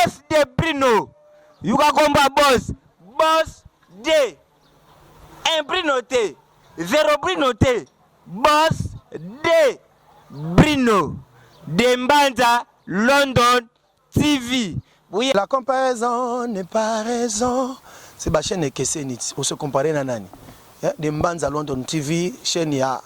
boss de Bruno. Yuka combat boss. Boss de. Un Bruno T. 0 Bruno T. Boss de Bruno. Dembanza London TV. Oui. La comparaison n'est pas raison. C'est ma chaîne Kessenit. Pour se comparer à Nani. Dembanza London TV, chaîne ya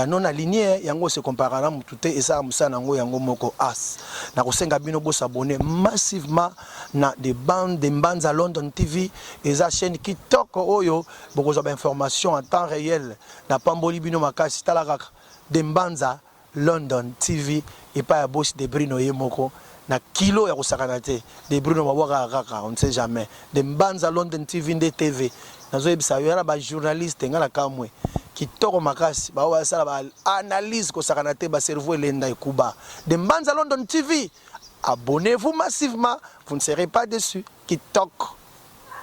non aligné, yango se comparera mutute et ça musana ngo yango moko as. Na kosenga bino bo s'abonner massivement na des bandes de Dembanza London TV et za chaîne qui toque oyo beaucoup d'informations en temps réel. Na pamboli bino makasi talaka Dembanza London TV et pas ya boss de Bruno Yemoko. Na kilo ya kosakanate de Bruno mabwaka kaka on ne sait jamais. Dembanza London TV de TV. Nazo ebisa yara ba journaliste ngala kamwe. Kitoko makasi ba wa sala ba analyse ko sakanate ba cerveau lenda ekuba. Dembanza London TV. Abonnez-vous massivement, vous ne serez pas déçus. Kitoko.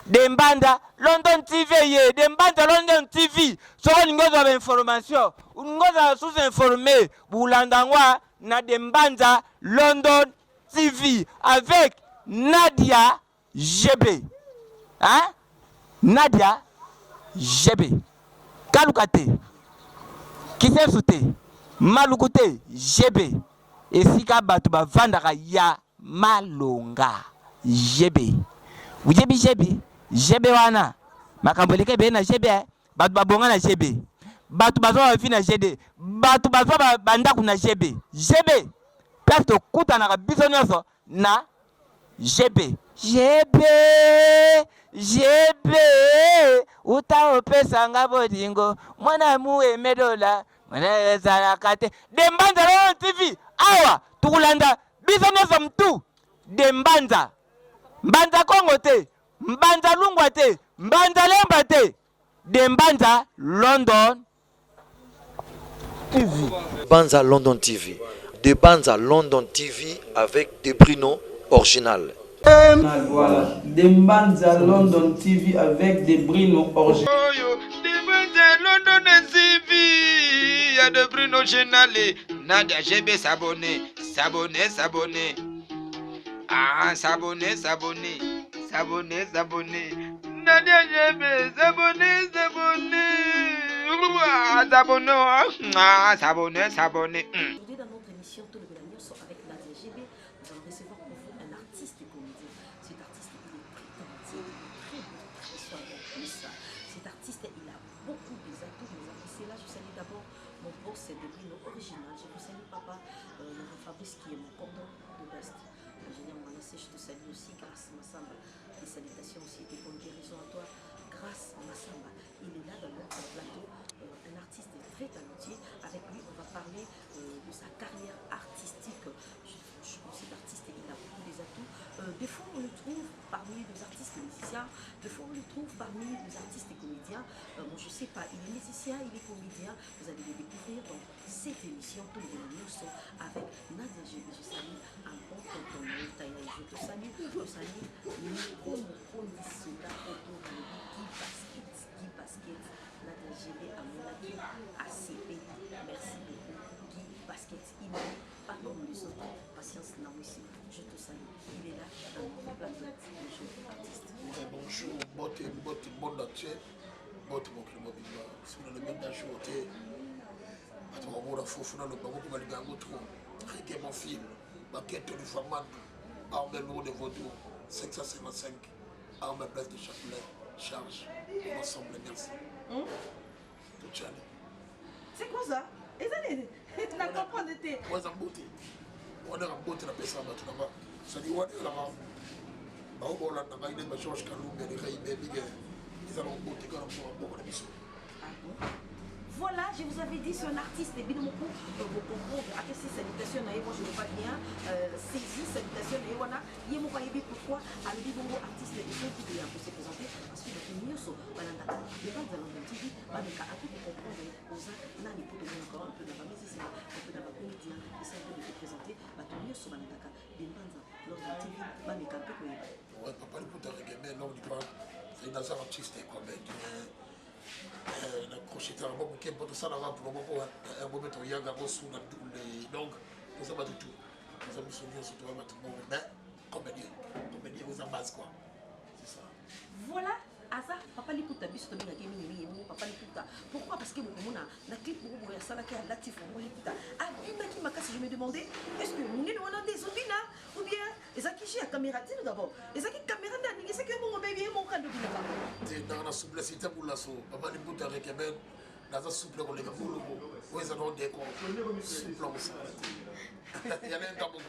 Dembanza London TV ye, Dembanza London TV. So ngoza ba information, ngoza sous-informé, bulandangwa na Dembanza London TV avec Nadia GB. Hein? Nadia GB. Kalukate. Kisesute. Malukute GB. Et sika batu ba vandaka ya malonga GB. Ujebi GB. GB wana. Makamboleke be na GB. Batu ba bonga na GB. Batu ba zo fi na GB. Batu ba zo banda kuna GB. GB. Place to kuta na biso nyonso na GB. GB. GB. Uta opesa ngabodingo. Mwana muwe medola. Mwana zarakate. Dembanza London TV. Awa. Tukulanda. Biso nyonso mtu. Dembanza. Mbanza Kongo te. Mbanza Lungwa te. Mbanza Lemba te. Dembanza London TV. Dembanza London TV. Dembanza London TV avec des Bruno original. Voilà, Dembanza London TV avec des Bruno original. Dembanza London TV, il y a de Bruno original. Nadia GB s'abonner. Ah, s'abonner. Nadia GB s'abonner. S'abonner. Aujourd'hui, dans notre émission Tout le Bélamio avec Nadia GB, nous allons recevoir pour vous un artiste et comédien. Cet artiste, il est très talentueux, très beau, très soignant, plus ça. Cet artiste, il a beaucoup des atouts, mais appréciés. Là, je salue d'abord mon boss de Bruno original. Je vous salue, papa, Fabrice, qui est mon cordon de best. Ingénieur Manassé, je te salue aussi, grâce Massamba. Des salutations aussi, et bonne guérison à toi, grâce Massamba. Il est là dans notre plateau. Un artiste très talentueux. Avec lui, on va parler de sa carrière artistique. Cet artiste, il a beaucoup des atouts. Des fois, on le trouve parmi les artistes musiciens. Des fois, on le trouve parmi les artistes et comédiens. Moi, je ne sais pas, il est musicien, il est comédien. Vous allez le découvrir dans cette émission. Tous les news avec Nadia GB. Je salue un bon tonton. Je te salue. Moko Soda autour de Guy Basket. Nadia GB à Monaki, ACP. Merci beaucoup. Guy Basket, il n'est pas comme les autres. Patience Naouissi, je te salue. Il est là dans notre plateau. Bonjour, artiste. Bonjour, monde entier. Mon climat, si vous avez le même jour, mon film, ma quête de Faman, Armel Lourd de Vaudou, 555, Armel Blaise de Châtelet, charge, ensemble, merci. C'est quoi ça? Tu n'as pas compris. Moi, en beauté. On est en beauté, la personne là-bas. Ça dit, on est là-bas. Georges Kalou, mais ils allont beauté quand on pourra beaucoup d'émissions. Voilà, je vous avais dit, c'est un artiste. Et bien, vous comprendre à quelle salutation, moi je ne veux pas bien saisir salutation. Il y a mon païen pourquoi à le bon artiste et ceux qui doivent se présenter parce que le mieux sont Balandaka. Les gens de London TV, Balandaka, à tout pour comprendre aux uns, là, les potes encore un peu dans la musique, un peu dans la comédie, et ça peut te présenter. Bah, tout mieux sur Balandaka, les Banza, London TV, Balandaka, un peu comme ça. Ouais, papa, le pote avec un nom du grand, c'est dans un artiste et comédien. Na crocheté à bon qui peut ça là pour bon un bon méthode yanga sous la double donc nous avons tout nous avons souvenir sur toi maintenant mais comédien que beaucoup na clip beaucoup ya sala ki a latif mo lipita abina ki makasi je me demandais est-ce que mon on a des opina ou bien ezaki chez la caméra tino d'abord ezaki caméra ndani c'est que mon bébé mon kan de bina c'est dans la souplesse c'était pour la so papa ni buta avec ben dans un souple ko le ka bulu ko ouais ça non déco souple on ça il y a un tabou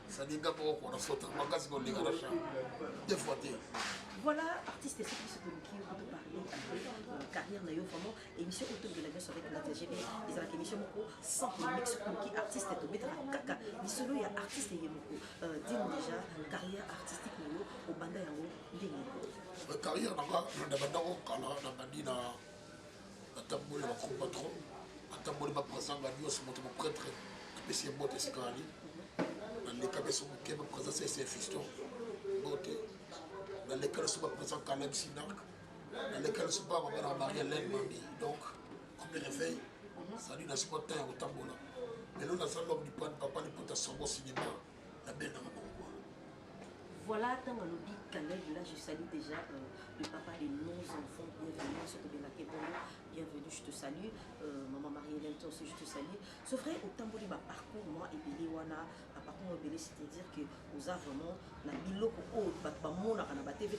ça dit d'abord qu'on a sauté magazine ko le ka cha deux fois voilà, artiste et ceux qui se communiquent, on peut parler après carrière naïo vraiment émission autour de la vie avec la TGB ils ont la émission moko sans mix communiquer artiste et mettre la caca ni solo ya artiste et moko dis-nous déjà carrière artistique naïo au banda yango ndenge carrière na banda ko kala na bandina atambole ba patron atambole ba présent ba dio moto mo prêtre apesi moto skali na le kabeso mo ke ba présent c'est fiston bote dans lesquels ne sont pas présents Caleb Sinac, dans lesquels ne sont pas Marie-Hélène Mami. Donc, comme il réveille, ça dit dans ce matin au Tambola. Mais nous, dans l'homme du pan, papa, les potes à son beau cinéma, la belle dans le voilà, dans le lobby Caleb, là je salue déjà le papa de nos enfants. Bienvenue, bienvenue, je te salue. Maman Marie-Hélène, toi aussi je te salue. Ce vrai, au Tamboli, ma parcours, moi, et Bélé Wana, ma parcours, c'est-à-dire que vous avez vraiment la milo pour mon TV,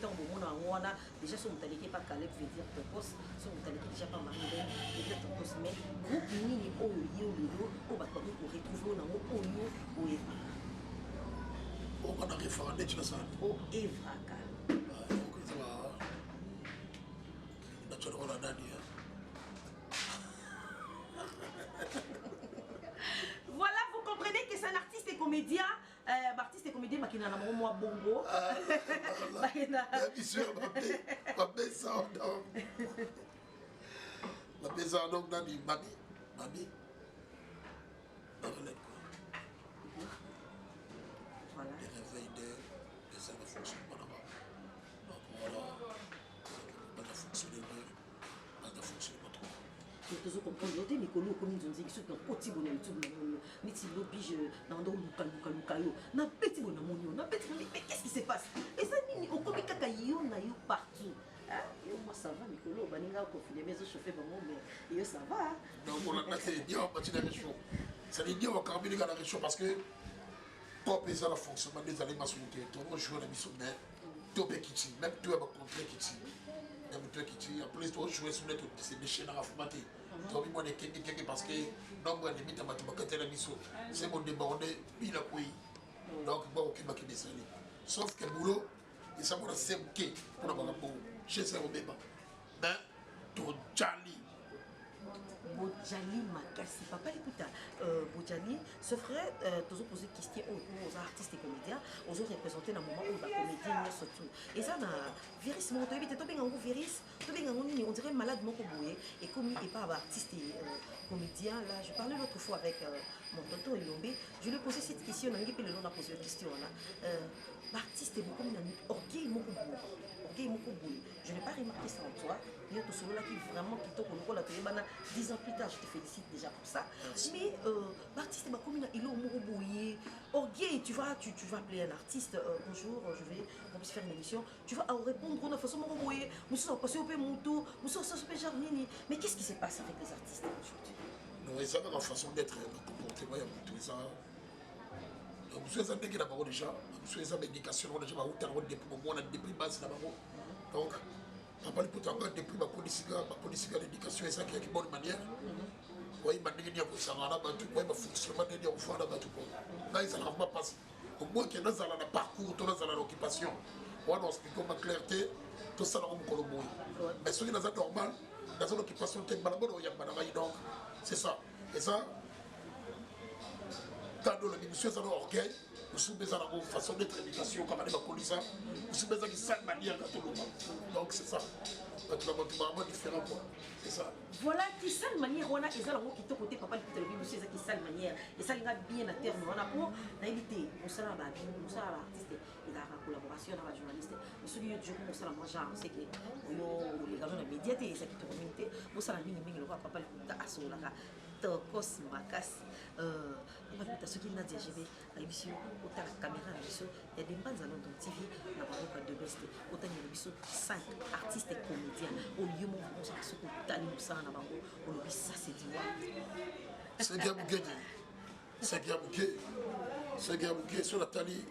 déjà, si vous n'avez pas Caleb, veut dire précoce, si vous n'avez déjà pas Marie-Hélène, veut dire précoce, mais groupe Nini, au Lido, au Batouami, pour retrouver au Yo, au Eva. On a référé tu ça. Oh Evraka. Voilà, vous comprenez que c'est un artiste et comédien. Artiste et comédien, qui n'a pas moi bongo. Ma maison donc dans les mami. Voilà. Les réveils de ça ne fonctionne pas là-bas. Donc voilà, ça ne fonctionne pas, ça ne fonctionne pas trop. Tozo comprendre yote mikolo ko minzonzi ki soki na poti bona YouTube na monyo niti lobi je na ndo luka yo na peti bona monyo na peti mais qu'est-ce qui se passe et ça nini okomi kaka yo na yo partout hein yo moi ça va mikolo baninga ko filer mais chauffer bango mais yo ça va donc on a passé bien en partie de la région ça veut dire on va carrément dans la région parce que top et ça la fonctionnement des années masculines tout le monde joue la mission mais top et kiti même toi va contrer kiti même toi kiti en plus toi jouer sur net c'est des chaînes à formater toi moi des quelque parce que nombre de limite à battre la mission c'est mon débordé puis la couille donc bon qui m'a qui descend sauf que boulot et ça pour c'est OK pour la bon chez ça au bébé mais tout jali Bojali Makasi, papa écoute, Bojali, ce frère, toujours posé question aux artistes et comédiens, aux autres représentés dans le moment où la comédie surtout. Et ça, virus, mon toit, tu bien en virus, tu bien en on dirait malade, mon coboué, et comme il n'est pas artiste et comédien, là, je parlais l'autre fois avec mon tonton Elombe, je lui ai posé cette question, on a posé la question là. Artiste et beaucoup orgueil, mon coboué. Je n'ai pas remarqué ça en toi, il y a tout cela qui vraiment qui tombe au la télé, 10 ans plus tard, je te félicite déjà pour ça. Merci. Mais l'artiste, il est au Mouroubouyé. Orgueil, tu vas appeler un artiste. Bonjour, on puisse faire une émission. Tu vas répondre de façon Mouroubouyé. Nous sommes passés au Pémoutou, nous sommes passés au Jarmini. Mais qu'est-ce qui se passe avec les artistes aujourd'hui? Non, ça va la façon d'être, de comporter, il y a tout ça. Nous sommes déjà d'abord déjà, nous sommes éducation déjà, nous sommes depuis base d'abord. Donc, papa li potanga depuis ma politique d'éducation et ça qui est une bonne manière. Oui, ma négligence pour ça là bas tout, oui, ma fonctionnement de on fait là bas tout. Là ils n'arrivent pas passer. Au moins que nous allons dans parcours, nous allons dans l'occupation. On doit expliquer ma clarté, tout ça là on colombo. Mais ce qui est normal, dans l'occupation t'es malade ou y a malade donc c'est ça. Et ça dans le monsieur ça orgueil. Nous sommes besoin d'une façon d'être éducation comme on a ça. Nous sommes besoin d'une seule manière quand tout le monde. Donc c'est ça. Tu vas vraiment différent quoi. C'est ça. Voilà, qui seule manière on a et ça là qui te côté papa qui te le monsieur ça qui seule manière et ça il a bien à terme on a pour l'éviter on sera là on sera l'artiste et la collaboration dans la journaliste mais celui du jour on sera moi genre c'est que les gars dans les médias et ça qui te communauté on sera mini le papa qui t'a assuré là Tokos Makasi on va mettre ce qui n'a dit j'ai à l'émission autant la caméra à l'émission il y a des bandes à London TV na Maroc de best autant il y a biso 5 artistes et comédiens au lieu mon on ça ko tali musana na bango on lobi ça c'est diwa c'est bien bouquet sur la tali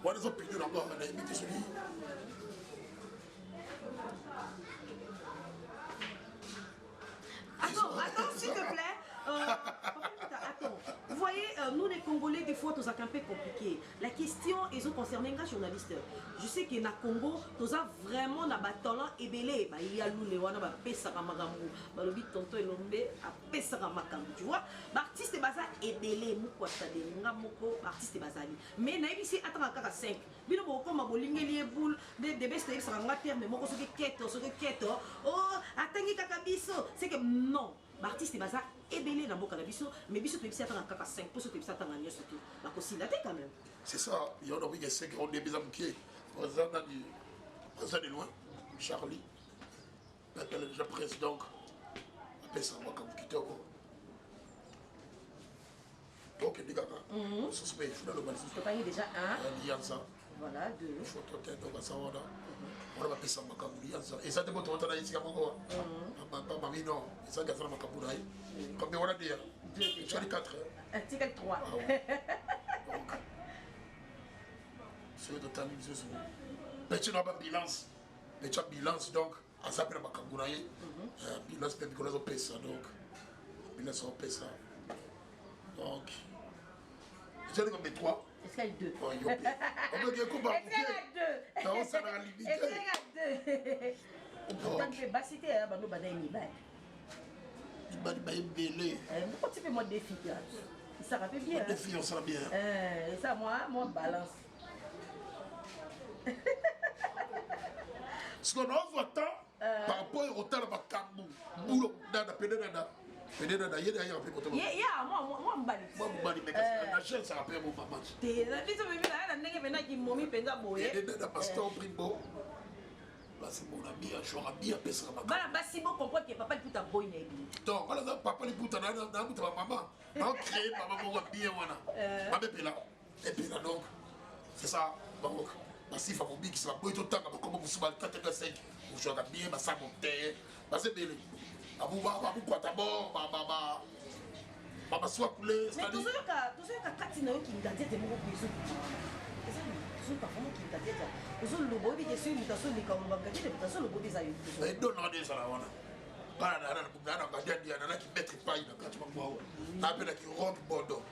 on les a pris là-bas on a imité celui Attends, s'il te plaît. Attends. Vous voyez, nous les Congolais, des fois, nous avons un peu compliqué. La question, ils ont concerné un journaliste. Je sais que na Congo, nous avons vraiment un talent ébélé. Il y a nous les wana ba pesa kamagambu, ba lobi tonto elombe a pesa kamagambu. Tu vois, l'artiste baza ébélé, moko tade ngamoko, artiste bazali. Mais na ici attends kaka 5. Bino boko ma bolingeli boule de best ça nga terme moko so ke keto. Oh, atangi kaka biso. C'est que non. L'artiste est ébélé dans le cannabis, mais biso tu es à 5 pour ce que tu es à surtout. La possible quand même. C'est ça, il y a un 5 on est bien qui président de loin, Charlie, déjà président, appelle ça moi comme quitter. Donc il dit que suspect, je le balise. Tu as déjà un. Voilà, 2. Il faut tout être dans ça. On va passer ma caboulance. Et ça te montre ton ici à Mogo. Pas mamie non. Et ça gâte ma caboulaille. Combien on a dit 2. Tu as dit 4. Tu as 3. Donc, c'est le total de ce mais tu n'as pas de bilance. Mais tu as bilance donc. À ça, après ma caboulaille. Bilance, c'est parce qu'on a ça. Donc, bilance, on paie ça. Donc, tu as dit combien 3. Est-ce qu'il y a 2? On peut dire qu'on va bouger. Non, ça n'a limité. Est-ce qu'il y a 2? Tant que bah c'était un bando badaï ni bail. Il m'a dit bail belé. Pourquoi tu fais moi défi là? Ça va bien. Défi on sera bien. Ça moi balance. Ce qu'on a voit tant par rapport au retard à Makambu. Boulot dada pédénada. Pédénada il y a un peu côté. Moi mbali. Moi mbali mais la chaîne ça rappelle mon maman. T'es la vie me la ndenge mena ki momi penga boye. Pédénada pasteur Primbo. Là c'est mon ami, je suis bien pesé à ma. Bala basi bon comprendre que papa il puta boy na ebi. Donc voilà papa il puta na puta maman. On crée maman mo bien wana. Mabe pela. Et puis là donc c'est ça donc si fa mobi qui ça boy tout temps comme musubal 4-5. Je suis bien ba ça monter. Ba c'est belé. Abu quoi d'abord baba soit coulé mais tout ça ka katina yo ki ngati te mo biso. Tout ça vraiment qui ngati ta. Ozo lobo bi kesu mutaso lika mo ngati te mutaso lobo des ayo. Mais donne on des ala wana. Para na bugana ngadi dia na ki mettre paille na kati mwa. Na pela ki rock bodo.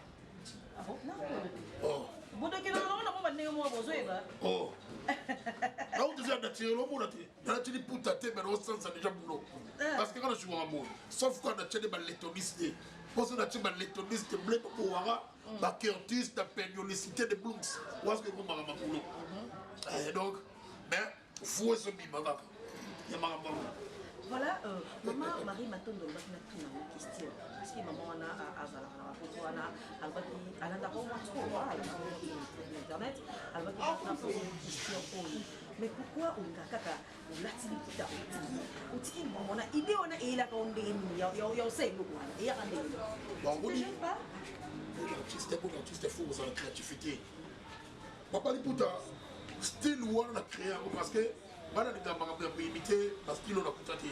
Ah bon? Non. Oh. Bodo ki na mo ba ndenge mo bozo eba. Oh. Là où tu as tiré le mot, tu as dit pour ta tête, mais au sens ça déjà boulot. Parce que quand je joue en mot, sauf quand tu as des ballettonistes, parce que tu as des ballettonistes, blé pour Ouara, bakéotistes, la périonicité de Blooms. Où est-ce que vous m'avez boulot? Et donc, mais, il faut se mettre. Il y a ma voilà, maman Marie Matondo va mettre une question. Parce que maman a Azala, elle va internet, elle va poser une question. Mais pourquoi on a kaka la tilipita au tiki on a idée on a et la on est on sait beaucoup et y a rien. Bon, vous dites pas. L'artiste fou dans la créativité. Papa les puta style ou on a créé parce que voilà les gars m'ont imité parce qu'il on a contacté.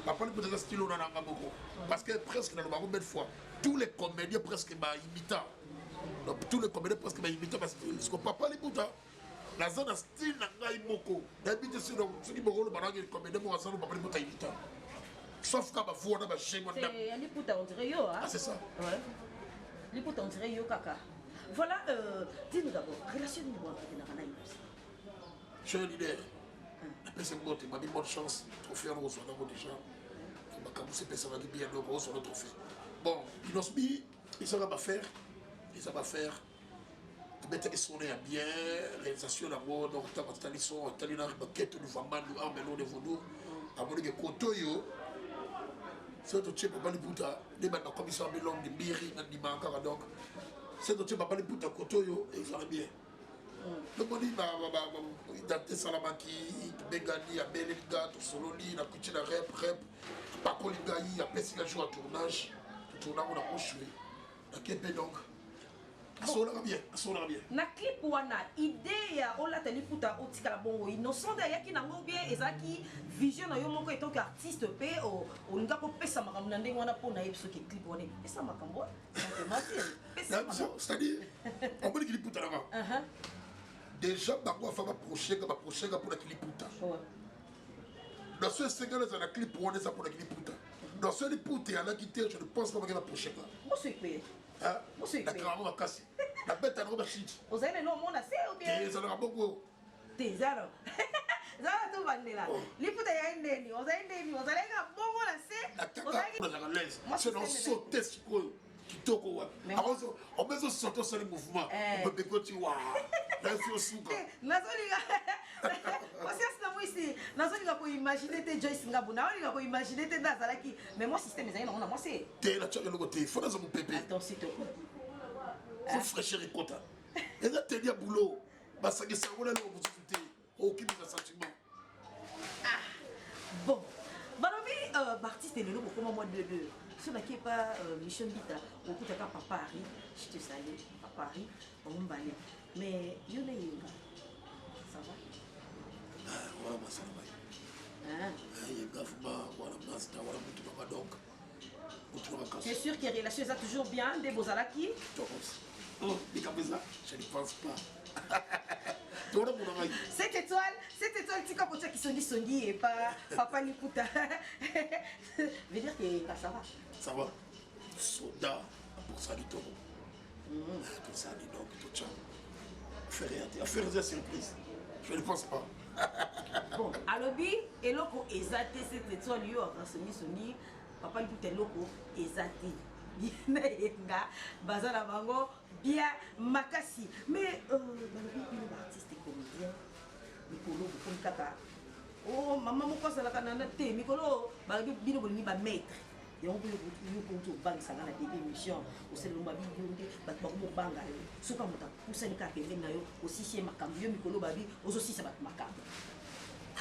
Papa les puta style on a beaucoup parce que presque dans le Maroc belle fois tous les comédiens presque m'a imitant. Donc tous les comédiens presque m'a imitant parce que papa les puta la zone style n'a pas beaucoup. D'habitude sur ce qui me rôle pendant que les comédiens m'ont ensemble papa les puta imitant. Sauf quand ma foi on a chez moi. C'est les puta on dirait yo hein. Ah c'est ça. Ouais. Les puta on dirait yo kaka. Voilà, dis-nous d'abord, relation de moi avec Nana aussi. Je suis un leader. Après c'est bon, tu m'as dit bonne chance. Trophée en reçoit d'abord déjà. On va commencer à faire bien, donc on reçoit le trophée. Bon, Inosbi, il ne va pas faire. Il ne va pas faire. Mettre les sonnets à bien, réalisation d'abord, donc tu as les sons, tu as les maquettes, du Vaman, du Armelo, de Vodou. À mon avis, Kotoyo. C'est tout ce que je peux dire. Les commissaires de l'homme, de Biri, de Bankara, donc. C'est tout ce que je peux dire. Kotoyo, et ça va bien. Le monde il date Salamaki, Begani, Abeliga, tout Sololi, la couture de rep, Paco Ligaï, après s'il a joué à tournage, on a joué. La Képé donc. Ça bien, ça bien. Na clip wana idée ya ola Nathalie Liputa otika la bongo innocent derrière qui nango bien ezaki vision na yo moko etant qu'artiste pe o nga ko pesa makambo na ndenge wana po na yebiso ke clip wana pesa makambo c'est-à-dire on peut dire Liputa là déjà bango fa ba projet pour la Liputa dans ce sénégalais dans la clip on est ça pour la Liputa dans ce Liputa il y en a qui je ne pense pas qu'il va projet là moi c'est payé moi c'est la caméra va casser la bête à roba shit vous avez non mon assez ou bien et ça va beaucoup Zaro. Zaro tu vandela. Liputa ya ndeni. Ozaendeni. Ozalenga bongo na se. Ozalenga na l'aise. C'est dans sauter ce quoi qui toque wa. On met ce sauter sur le mouvement. On peut bécoter wa. Là c'est au souka. Nazoliga. Parce que na moi ici, nazoliga ko imaginer te Joyce Ngabuna, oliga ko imaginer te Nazalaki. Mais moi système ezali na moi c'est. T'es là tu as le côté, faut dans mon pépé. Attends s'il te plaît. Faut fraîchir et content. Et là t'es bien boulot. Parce que ça on a le opportunité aucun sentiment. Ah bon balobi artiste et le logo comme moi de ce n'est pas mission bita au coup de papa Paris je te salue papa Paris on m'balé mais yo na yinga ça va voilà ma ça va yinga fuma voilà master voilà mutu papa donc c'est sûr que les relations sont toujours bien des beaux alaki oh mais comme ça je ne pense pas. Cette étoile, tu capotes qui sont dit et pas Papa Liputa. Veut dire que ça va. Ça va. Soda pour ça du taureau. Pour ça du donc tout ça. Faire des surprises. Je ne pense pas. Bon, à l'objet, et loco exaté cette étoile, lui, Sony, Papa Liputa loco exaté. Bien bazala bango bien makasi mais balobi artiste comédien mikolo comme kaka oh maman moko sala kana te mikolo balobi bino bolingi ba maître yango yo konto bang sanga na début émission au selo mabi bonde bat ba mo banga yo soka mota kusani ka pembe na yo aussi c'est makambo yo mikolo babi ozo sisa bat makambo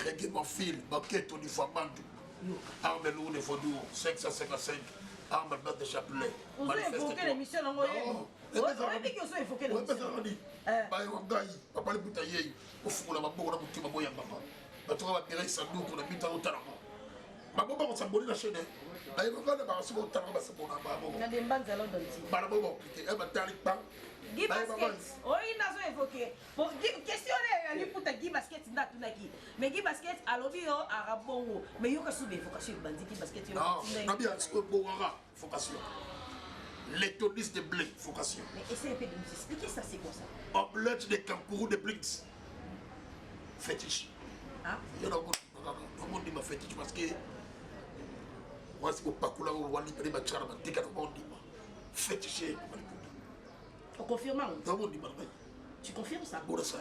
reggae mon fil baquette au niveau mandu arme lourd de Vodou 555 arme de chapelet. Vous avez évoqué l'émission dans mon vous avez dit que vous avez évoqué l'émission. Bah, on gagne. Papa le boutaillé. Au fond, la maman, on a monté ma moyenne. Bah, tu vas virer ça, nous, on a mis dans le talent. Ma maman, on s'est abonné la chaîne. Là, il va faire le barrage au talent. Il y a des bandes à London. Bah, la maman, elle va t'aller pas. Guy Basket. Oui, il a évoqué. Bon, question là, pour ta Guy Basket, il n'a mais Guy Basket, à l'objet, à Rabon, mais il y a une évocation de bandit Guy Basket. Non, non, bien, c'est que Boara, vocation. L'étoniste de Blink, vocation. Mais essayez un peu de nous expliquer ça, c'est quoi ça? Omelette de kangourou de Blinks. Fétiche. Ah? Il y a un monde qui m'a fétiche parce que moi, c'est pas que là, on va libérer ma chara, ma tika, on dit fétiche. On confirme. Tu confirmes ça? Bon, ça.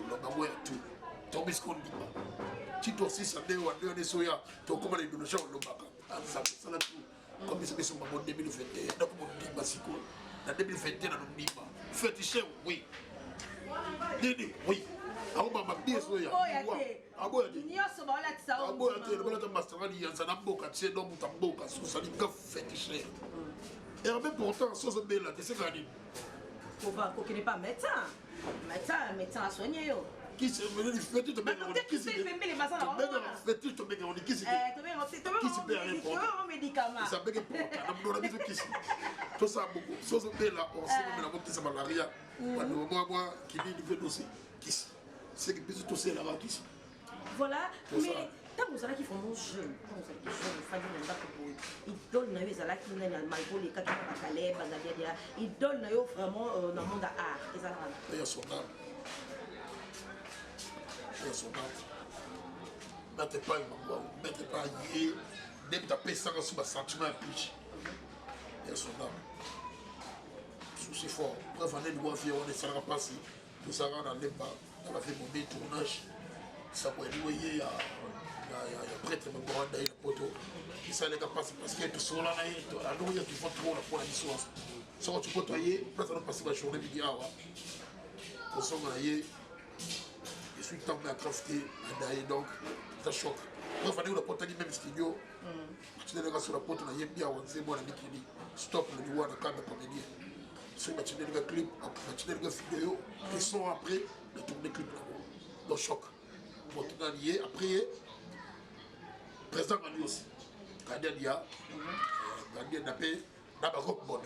On a tout. Tu as ce qu'on dit. Tu dois aussi savoir où on est soya. Tu as comment les deux gens ont le bac. Ça là tout. Comme ils sont en 2021. Donc on dit basico. En 2021 on dit pas. Fétiche oui. Didi oui. Aho mama bien soya. Abo yate. Nyoso ba la tsa. Abo yate le bala master ali yanza na mboka tse do mutamboka so sali ka fétiche. Et même pourtant, sans ce bel là, c'est quoi dit? Qui n'est pas médecin. Médecin à soigner. Qui se veut lui faire tout le monde? Qui se fait les mazans là? Fait tout le monde. Qui se médicament. Ça peut être pour la maison qui se. Tout ça beaucoup. Sans ce bel là, on sait même la mort qui se malaria. Moi, qui dit du dossier. Qui se. C'est que plus tout c'est là-bas qui se. Voilà. Mais tant que vous allez qui font nos jeunes, quand vous allez qui jeunes, vous faites des gens ils donnent na yo qui na malgré les cas qui va caler bangadia ils donnent na yo vraiment dans le monde art et ça il y a son âme. Il y a son âme. Mettez pas mettez pas yé même ta personne sur un sentiment plus. Il y a son âme. Souci fort. Bref, on est de voir on ne sera pas si tout ça dans les bas on a fait mon détournage ça peut être il y a prêtre me grand d'ailleurs poto qui ça les capables parce que tout sur là à nous il y a qui font trop la pour la histoire ça tu peux toyer peut-être on passer la journée midi à pour ça on y je suis tombé à crafter d'ailleurs donc ça choque bref on est au portail même studio tu te regardes sur la porte on y est bien on sait moi la bikini stop le doigt de cadre comédien sur le clip, le vidéo, et sont après, de tourner clip dans choc. Bon, tout le monde après, président Gandhi aussi. Gandhi a, Gandhi a napé, n'a pas rock bonne.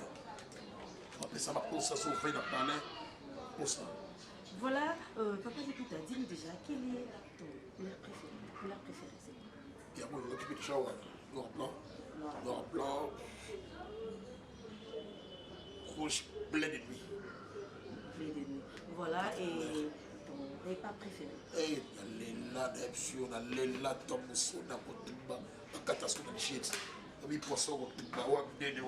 Après ça, pour ça, ça fait dans parler pour ça. Voilà, Papa Lipouta, dis-nous déjà, quelle est ton couleur préférée? Il y a mon occupé de shower, noir blanc, rouge, plein de nuit. Voilà, et ton repas préféré? Et on a l'éla, Tomoso, on a Botumba, on a catastrophe de shit. On a poisson, on a des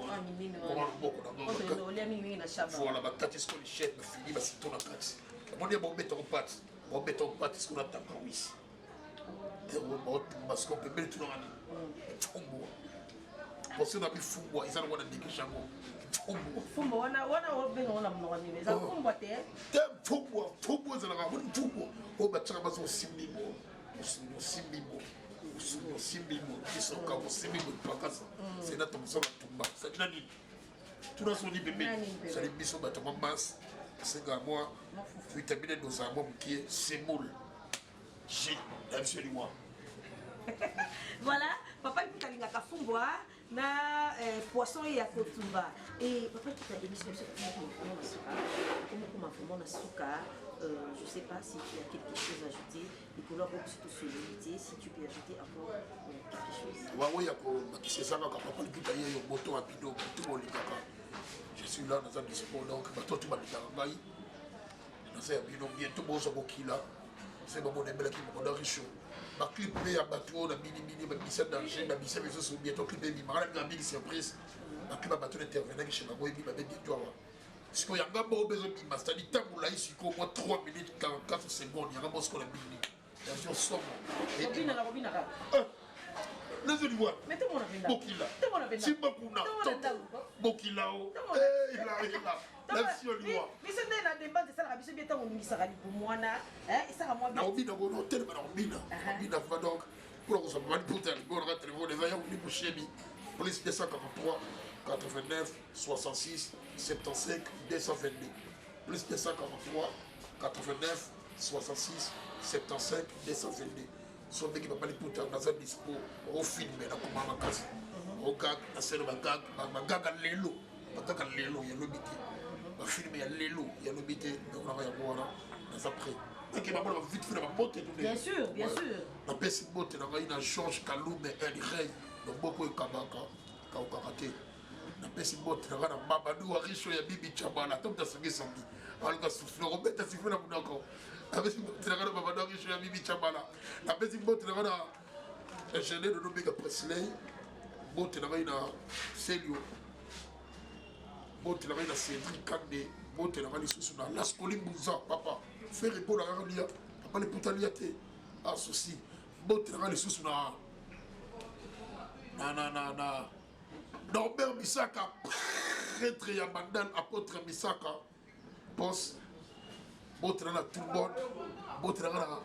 voilà, ma carte est-ce qu'on achète, ma fille, ma citron à carte. On dit bon béton pâte, est-ce qu'on a ta carouisse? Parce qu'on peut mettre tout dans l'année. Fumbo. Parce qu'on a mis Fumbo, ils ont dit que Chango. Fumbo, on a bien on a monné, mais ça Fumbo t'es. Fumbo, c'est la ramon Fumbo. Oh, bah, tu as besoin de Simimo. Simimo, qui sont comme Simimo de Pacasa. C'est là ton sang à Tumba. C'est Nani. Tout dans son lit bébé. C'est les bisous, bah, ton masse. C'est à moi. Vitamine nos amours qui est Semoul. J'ai absolument. Voilà, papa il peut aller à Fumboa, na poisson et à Kotumba. Et papa tu as émission sur comment on a souka. Je sais pas si tu as quelque chose à ajouter. Les couleurs surtout sur l'unité, si tu peux ajouter encore quelque chose. Oui, c'est ça quand papa il peut aller au moto rapido, tout le monde je suis là dans un discours, donc toi tu m'as dit dans un bientôt bon ça là. C'est bon, on est bel qui m'a riche. Ma clip à bateau, la mini, ma bissa d'argent, ma bissa mais ça bientôt clip et ma grande surprise. Ma clip à bateau intervenant chez ma boy, ma bébé toi. Parce qu'il y a un gars besoin de ma c'est-à-dire tant là ici au moins 3 minutes 44 secondes, il y a un boss qu'on a bini. Version somme. Et puis les autres mais tout le monde a fait Bokila. Tout le monde a fait Si Bakuna. Bokila. Il a. L'action lui. Mais c'est dans des bases de ça la biso bien tant on ça pour moi na et ça moi bien. Na obina go no tellement na obina. Obina va donc pour qu'on soit mal pour tel go le téléphone les vaillants ni pour chemi. Police 243 89 66 75 222. Plus 243 89 66 75 222. Son mec qui va pas les poutres dans un dispo au film mais là comment ma casse. Au gag, la scène ma gag à l'élo. Ma gag à l'élo, il y a l'obité. Ma film il y a l'élo, il y a l'obité. Donc on va y avoir là, dans après. Et qui va vite faire la montée. Bien sûr, bien sûr. La peste montée, il y a Georges Kalou, mais un rey. Donc beaucoup de Kabaka, Karaté. La peste montée, il y a Babadou, Aricho, il y a Bibi Chabala, comme dans ce qui s'en dit. Alors que souffle, Robert a sifflé la boule encore. La peste montée, il y a Babadou, Aricho, il y a Bibi Chabala. La peste montée, il y a ingénieur de Nobega Presley. Montée, il y a Célio. Montée, il y a Cédric Kandé. Montée, il y a Lissous, Lascoli Mouza, papa. Faire répondre à la radio. Papa, les poutaliatés. Ah, ceci. Montée, il y a Lissous, Norbert Misaka, prêtre Yamandan, apôtre Misaka, boss, Montée, il y a tout le monde. Montée, il y a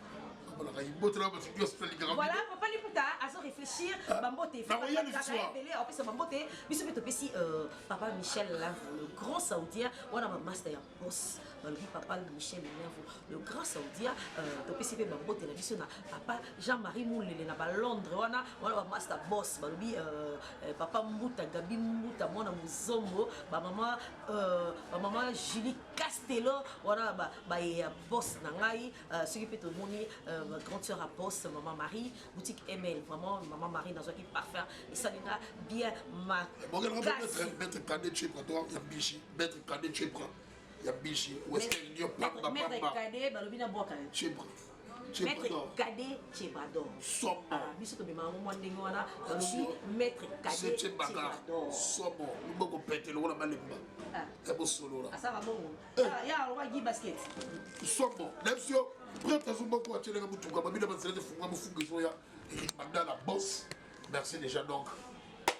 voilà, papa Lipouta, à se réfléchir, Bambote, papa Michel Lavo, le grand saoudien, on a ma master boss, papa Michel Lavo, le grand saoudien, le PCP Bambote, la mission, papa Jean-Marie Moulé, à Londres, on a ma master boss, papa Mouta, Gabi Mouta, mon amour Zombo, ma maman Julie Castello, on a boss Nangai, ce qui peut te monter. Ma grande soeur à poste, maman Marie, boutique ML, vraiment maman Marie dans un équipe parfait. Et ça ira bien ma casse. Maître Cadet Chebra, il y a Bichi, Maître Cadet Chebra, il y a Bichi, où est-ce qu'il y a pas de Maître Cadet, Balobina Boka. Chebra. Maître Cadet Chebrador. Somme. Biso to bima mo ndenge wana, Maître Cadet Chebrador. Somme. Nous boko péter le wala malemba. Et bo solo là. Ça va bon. Ya on va Guy basket. Somme. Nepsio. Prête à Zumboko à Tchéléga Moutouka, Babina Bazélé de Funga Moufunga, Eric Magda, la boss. Merci déjà donc.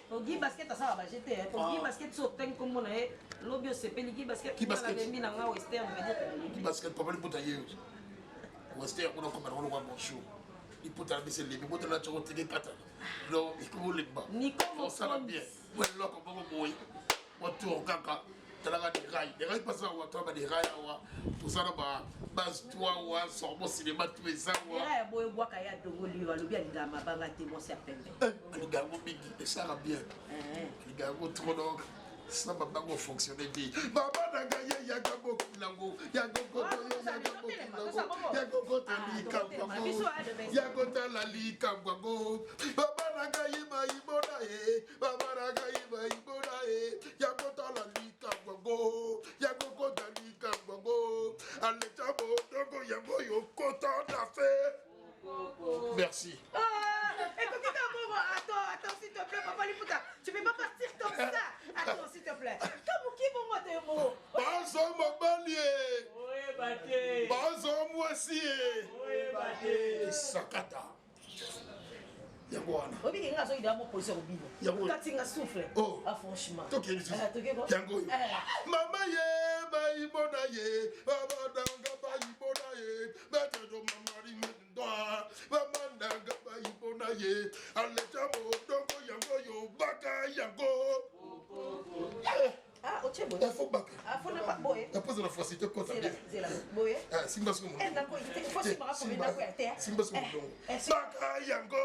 Au Guy basket, ça va j'étais. Au Guy basket, sautin comme on est. L'obio c'est pas Guy basket. Qui basket? Western, Guy basket, papa, les potaillers. Western, on a comme un bon show. Il peut aller baisser les mots de la charité des patas. Non, il faut les bas. Nico, on s'en va bien. Ouais, là, comme on va mourir. Moi, tout en caca. talaka des rails passent à Ouattara, des rails tout ça là base toi ou un sorbo cinéma tout ça ou ya boye bwaka ya dongoli wa lobi alika mabanga te mo se pembe le gars big et ça va bien le gars trop donc ça va pas fonctionner bien baba na gagné ya gabo kilango ya gogo ya gogo tali kambango ya gogo tali kambango baba na gagné ba ibona baba na gagné ba ibona ya gogo tali kambango ya gogo tali kambango ale chabo dogo ya boyo content d'affaire. Merci. Attends, s'il te plaît, Papa Liputa. Tu peux pas partir comme ça. Attends, s'il te plaît. Comme qui pour moi tes mots? Bonjour, mon balier. Oui, baté. Bonjour, moi aussi. Oui, baté. Sakata. Yangwana. Obi kinga so ida mo position obino. Yangwana. Katinga souffle. Oh. Ah franchement. Toke ni. Toke ko. Yango. Mama ye, ba ibona ye. Baba danga ba ibona ye. Bete do mama ri mendwa. Mama danga ba ibona ye. Ale chamo dongo yango yo baka yango. Ah, oche boy. Il faut baka. Ah, faut na pas boy. La pose de la facilité quoi ça. C'est là. Boy. Ah, simba so. Eh, d'accord, il faut se marrer pour venir à terre. Simba so. Baka yango.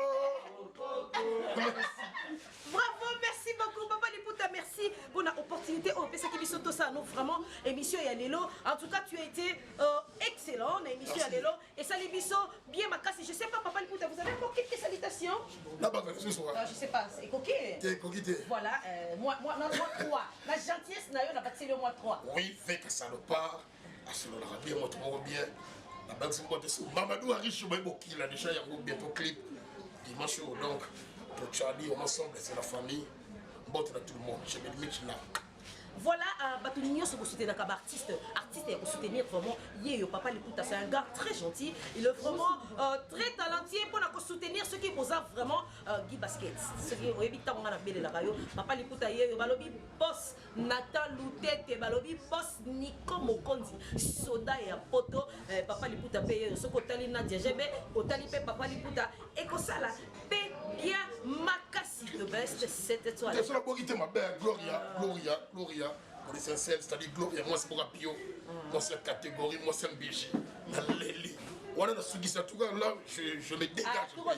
Bravo, merci beaucoup, Papa Liputa, merci pour l'opportunité. Oh, c'est qui sont ça, nous vraiment émission Yalelo. En tout cas, tu as été excellent, l'émission Yalelo. Et ça les bisous bien ma casse. Je sais pas, Papa Liputa, vous avez encore quelques salutations? Là-bas, ce soir. Je sais pas, c'est coquet. T'es coquité. Voilà, moi 3. La gentillesse n'a pas passé le mois 3. Oui, fait que ça ne part. Ah, c'est le bien, moi, tout le monde bien. La banque, c'est moi, Mamadou a riche, mais bon, il a déjà un bientôt clip. Dimanche, donc, pour Charlie, on ensemble, c'est la famille. Bon, tout le monde, je me dis là. Voilà, Batunigno, c'est pour soutenir un artiste et pour soutenir vraiment Papa Liputa, c'est un gars très gentil, il est vraiment très talentueux pour soutenir ceux qui posent vraiment Guy Basket. Ceux qui ont évité la radio, Papa Liputa, Balobi boss Nathan Loutete, Balobi boss Nico Mokondi, Soda et Poto, Papa Liputa paye ce côté Nadia Jebe, Otali Papa Liputa, et que ça là, paye bien Makasi de best 7 étoiles. C'est la beauté, ma belle, Gloria. Pour les sincères, c'est-à-dire Gloria, moi c'est pour un pio, moi c'est la catégorie, moi c'est un BG. Voilà, là, je me dégage. Oui,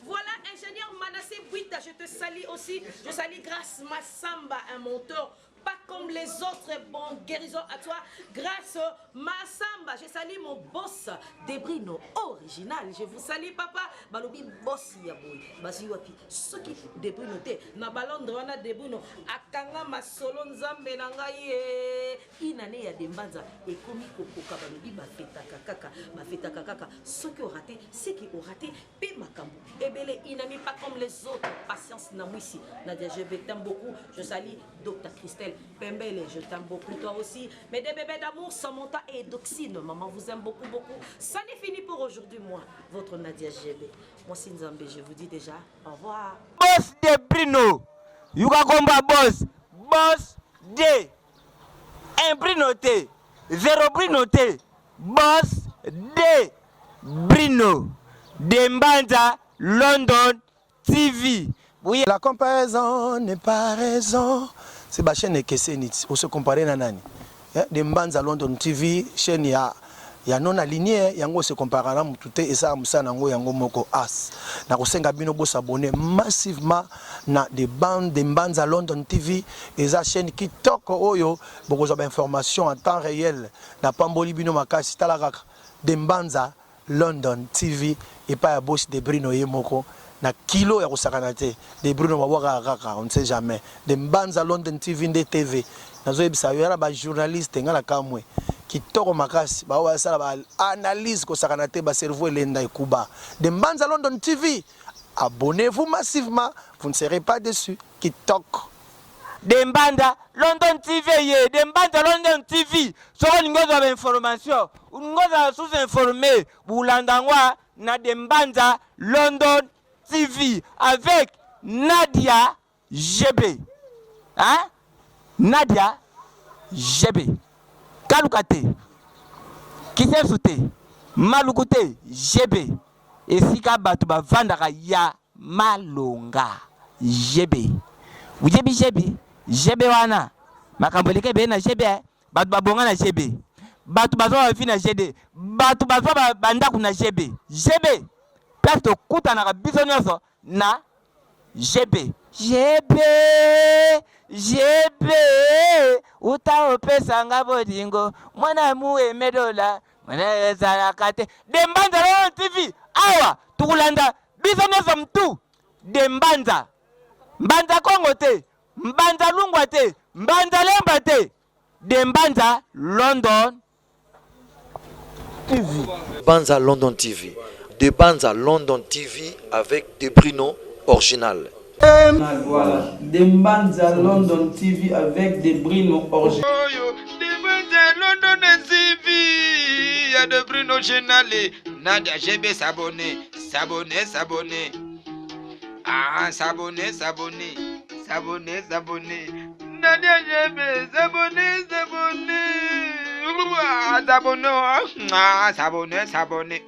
voilà, ingénieur Manassé Bouita, je te salue aussi. Je salue grâce Massamba, un monteur. Pas comme les autres, bon, guérison à toi. Grâce Massamba, je salue mon boss, Debrino, original. Je vous salue, papa. Balobi, boss, yaboui. Basi wapi. Ce qui Debrino te. Na balondre, on a Debrino. Akanga masolo nzambe nangaye. Inane ya dembanza. Et komi kokoka, balobi, bafeta kakaka. Ce qui ont raté, c'est qui ont raté. Pe makambo. Ebele, inami, pas comme les autres. Patience, namouissi. Nadia, je t'aime beaucoup. Je salue Dr. Christelle. Pembele, je t'aime beaucoup, toi aussi. Mais des bébés d'amour, Samantha et Doxine, maman vous aime beaucoup, beaucoup. Ça n'est fini pour aujourd'hui, moi, votre Nadia GB. Moi, c'est Nzambe, je vous dis déjà au revoir. Boss de Brino, Yuka Komba boss, boss de un Brino T, 0 Brino T, boss de Brino, de Mbanza, London TV. Oui. La comparaison n'est pas raison. C'est la chaîne Kesenit. On se compare à nani. De Mbanza London TV, chaîne ya non aligné, yango se compare à tout et ça nango yango moko as. Na kosenga bino bo s'abonner massivement na des bandes de Mbanza London TV et ça chaîne qui toque oyo beaucoup d'informations en temps réel. Na pamboli bino makasi talaka de Mbanza London TV et pas à boss de Brino Yemoko. Na kilo ya kusakana te de Bruno mabwaka kaka on ne sait jamais de Mbanza London TV nde TV nazo ebisa yo ba journaliste ngala kamwe kitoko makasi ba wa sala ba analyse kusakana te ba cerveau elenda ekuba de Mbanza London TV. Abonnez-vous massivement, vous ne serez pas déçus. Kitoko de Mbanza London TV de Mbanza London TV so ngoza ba information ngoza sous-informé bulandangwa na de Mbanza London TV avec Nadia GB. Hein? Nadia GB. Kalukate. Kisesute. Malukute GB. Et Sika Batuba Vandara Ya Malonga GB. Vous GB GB. GB wana makambo leke be na GB batu babonga na GB batu bazwa bafi na GB batu bazwa bandaku na GB place to kutanaka biso nyonso na GB utaopesanga bolingo mwana muemedola mwana ezalaka te Dembanza London TV awa tukulanda biso nyonso mtu Dembanza Mbanza Kongo te Mbanza Lungwa te Mbanza Lemba te Dembanza London TV. Banza London TV. De Banza London TV avec des Bruno original. Voilà. Dembanza London TV avec des Bruno original. Dembanza London TV, il y a de Bruno original. Nadia GB s'abonner. Ah, s'abonner. Nadia GB s'abonner. Ah, s'abonner.